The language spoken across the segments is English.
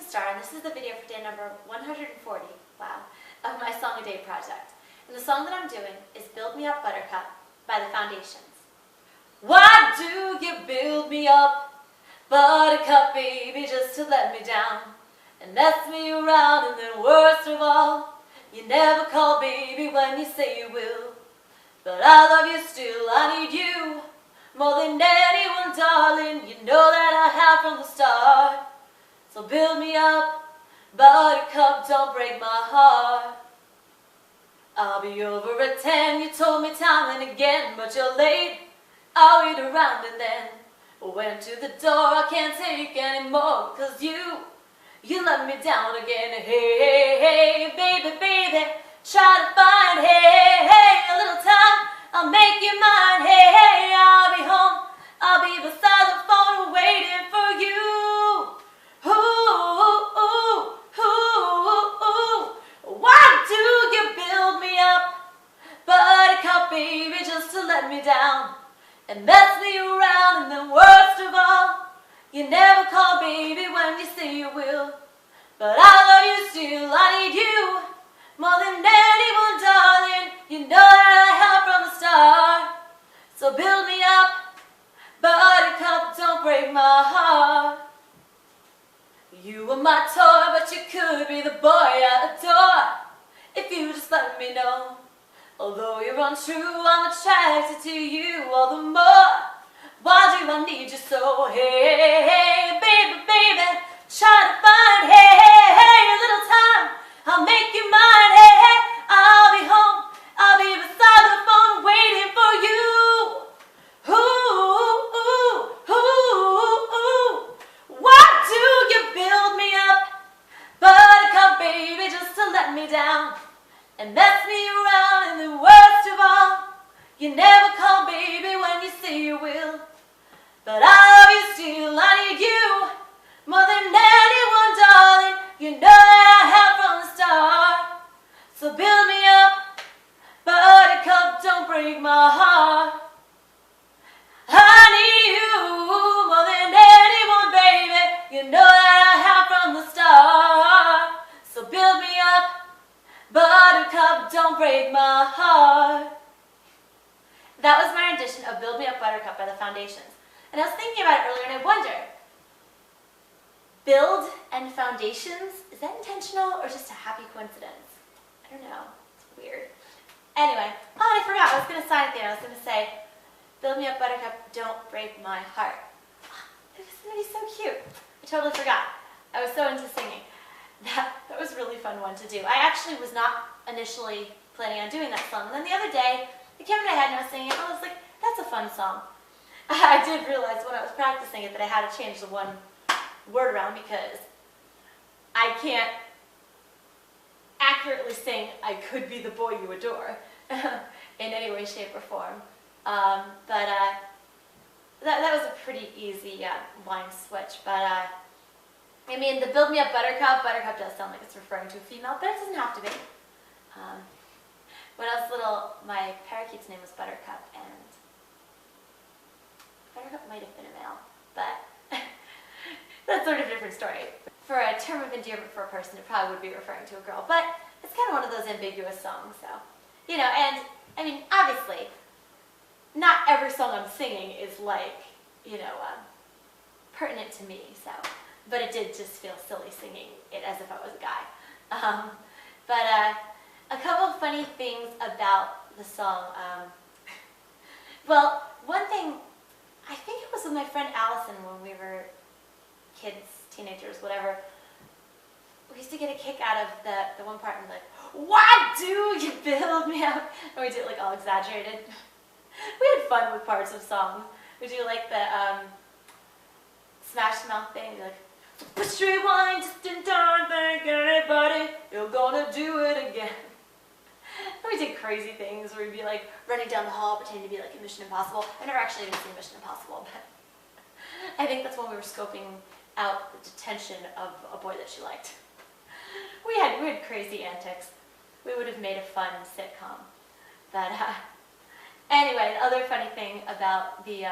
Star, and this is the video for day number 140, wow, of my Song a Day project. And the song that I'm doing is Build Me Up Buttercup by the Foundations. Why do you build me up, Buttercup, baby, just to let me down and mess me around? And then worst of all, you never call, baby, when you say you will. But I love you still, I need you more than anyone, darling. You know that I have from the start. So build me up, Buttercup, don't break my heart. I'll be over at 10, you told me time and again, but you're late. I'll wait around and then went to the door. I can't take anymore, cause you let me down again. Hey, hey, hey, baby, baby, try to find, hey, hey, a little time, I'll make you mine. Hey, hey, I'll be home, I'll be beside the phone waiting for you. Ooh, ooh, ooh, ooh. Why do you build me up, Buttercup, baby, just to let me down and mess me around? And then worst of all, you never call, baby, when you say you will. But I love you still, I need you more than anyone, darling. You know that I have from the start. So build me up, Buttercup, don't break my heart. You were my toy, but you could be the boy I adore if you just let me know. Although you're untrue, I'm attracted to you all the more. Why do I need you so? Hey, hey, hey, baby, baby, try to find, hey, hey, hey, a little time, I'll make you mine. Hey, hey, I'll be home, I'll be beside the phone waiting for you. Ooh, ooh, ooh, ooh. Why do you build me up, Buttercup, baby, just to let me down and mess me around? And the worst of all, you never call, baby, when you say you will. But I love you still, I need you more than anyone, darling. You know that I have from the start. So build me up, Buttercup, don't break my heart. I need you more than anyone, baby. You know that I have from the start. So build me up, Buttercup, don't break my heart. That was my rendition of Build Me Up Buttercup by the Foundations. And I was thinking about it earlier and I wonder, build and foundations, is that intentional or just a happy coincidence? I don't know, it's weird. Anyway, oh, I forgot, I was going to sign at the end. I was going to say, Build me up, Buttercup, don't break my heart. It was going to be so cute. I totally forgot. I was so into singing. That was a really fun one to do. I actually was not initially planning on doing that song. And then the other day, it came in my head and I was singing it, and I was like, that's a fun song. I did realize when I was practicing it that I had to change the one word around because I can't accurately sing I could be the boy you adore in any way, shape, or form. But that was a pretty easy line switch. But I mean, the Build Me Up Buttercup, Buttercup does sound like it's referring to a female, but it doesn't have to be. When I was little, my parakeet's name was Buttercup, and Buttercup might have been a male, but that's sort of a different story. For a term of endearment for a person, it probably would be referring to a girl, but it's kind of one of those ambiguous songs, so, you know, and, I mean, obviously, not every song I'm singing is like, you know, pertinent to me, so, but it did just feel silly singing it as if I was a guy. A couple of funny things about the song. Well, one thing, I think it was with my friend Allison when we were kids, teenagers, whatever. We used to get a kick out of the one part and like, why do you build me up? And we did it like all exaggerated. We had fun with parts of songs. We do like the Smash Mouth thing, like, push rewind just in time, thank anybody, you're gonna do it again. And we did crazy things where we'd be like running down the hall pretending to be like in Mission Impossible. I've never actually even seen Mission Impossible, but I think that's when we were scoping out the detention of a boy that she liked. We had crazy antics. We would have made a fun sitcom. But anyway, the other funny thing about the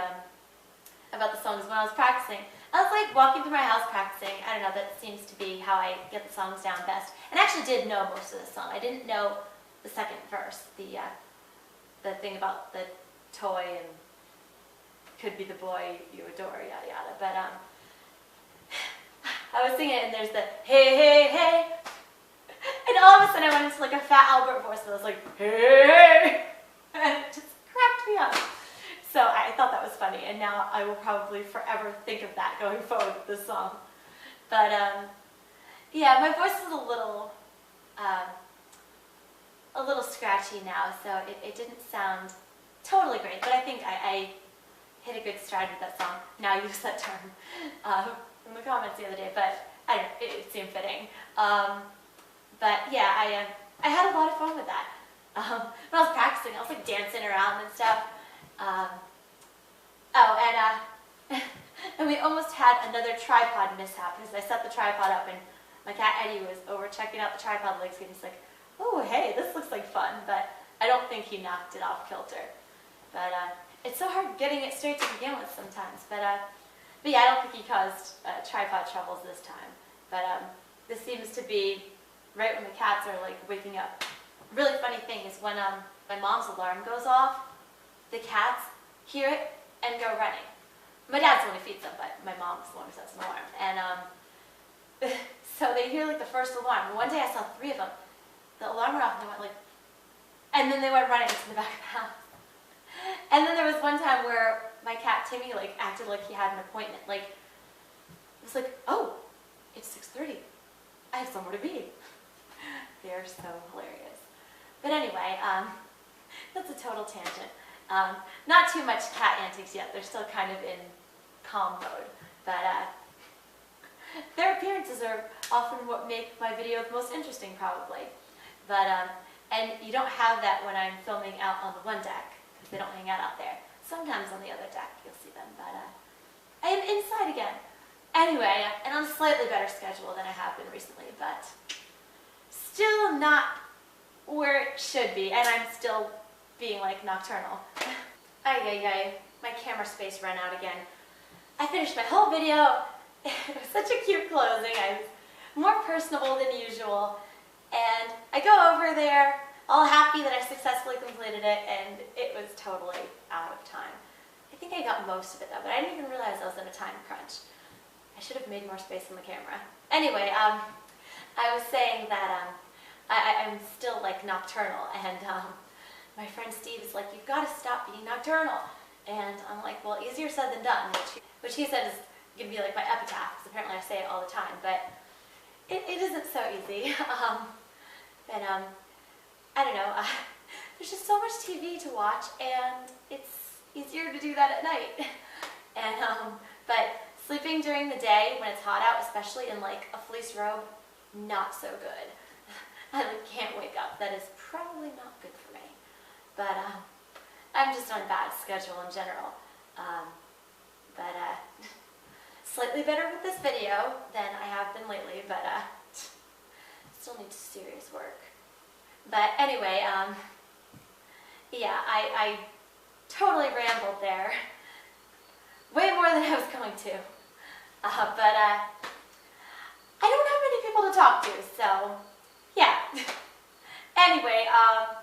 song is when I was practicing, I was like walking through my house practicing, I don't know, that seems to be how I get the songs down best. And I actually did know most of the song. I didn't know the second verse, the thing about the toy and could be the boy you adore, yada yada. But I was singing it, and there's the hey, hey, hey. And all of a sudden I went into like a Fat Albert voice, and I was like, hey, and it just cracked me up. So I thought that was funny, and now I will probably forever think of that going forward with this song. But yeah, my voice is a little scratchy now, so it didn't sound totally great, but I think I hit a good stride with that song. Now I use that term in the comments the other day, but I don't know, it seemed fitting. But yeah, I had a lot of fun with that. When I was practicing, I was like dancing around and stuff. And we almost had another tripod mishap because I set the tripod up and my cat Eddie was over checking out the tripod legs and he's like, oh hey, this looks like fun, but I don't think he knocked it off kilter. But it's so hard getting it straight to begin with sometimes. But yeah, I don't think he caused tripod troubles this time. But this seems to be right when the cats are like waking up. A really funny thing is when my mom's alarm goes off, the cats hear it and go running. My dad's the one who feeds them, but my mom's the one who sets an alarm. And so they hear like the first alarm. One day I saw 3 of them. The alarm went off and they went like, and then they went running to the back of the house. And then there was one time where my cat Timmy like acted like he had an appointment. Like, it was like, oh, it's 6:30. I have somewhere to be. They're so hilarious. But anyway, that's a total tangent. Not too much cat antics yet. They're still kind of in calm mode. But their appearances are often what make my videos most interesting, probably. But and you don't have that when I'm filming out on the one deck, because they don't hang out there. Sometimes on the other deck you'll see them, but I am inside again. Anyway, and on a slightly better schedule than I have been recently, but still not where it should be, and I'm still being like nocturnal. Ay, my camera space ran out again. I finished my whole video. It was such a cute closing. I was more personable than usual. And I go over there, all happy that I successfully completed it, and it was totally out of time. I think I got most of it though, but I didn't even realize I was in a time crunch. I should have made more space on the camera. Anyway, I was saying that I'm still like nocturnal, and my friend Steve is like, you've got to stop being nocturnal. And I'm like, well, easier said than done, which he said is going to be like my epitaph, because apparently I say it all the time, but it isn't so easy. I don't know, there's just so much TV to watch, and it's easier to do that at night. And but sleeping during the day when it's hot out, especially in like a fleece robe, not so good. I like, can't wake up. That is probably not good for me. But I'm just on a bad schedule in general. But slightly better with this video than I have been lately, but still needs serious work. But anyway, yeah, I totally rambled there. Way more than I was going to. But I don't have many people to talk to, so yeah. Anyway, I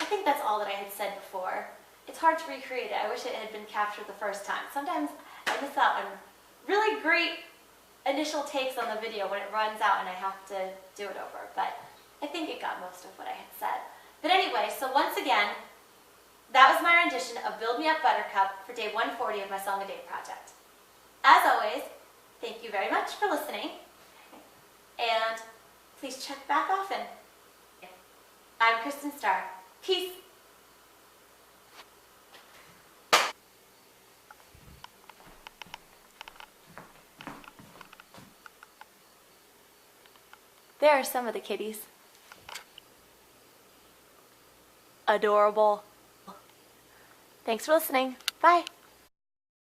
think that's all that I had said before. It's hard to recreate it. I wish it had been captured the first time. Sometimes I miss out on really great initial takes on the video when it runs out and I have to do it over. But I think it got most of what I had said. But anyway, so once again, that was my rendition of Build Me Up Buttercup for day 140 of my Song a Day project. As always, thank you very much for listening, and please check back often. I'm Kristin Starr. Peace. There are some of the kitties. Adorable. Thanks for listening. Bye.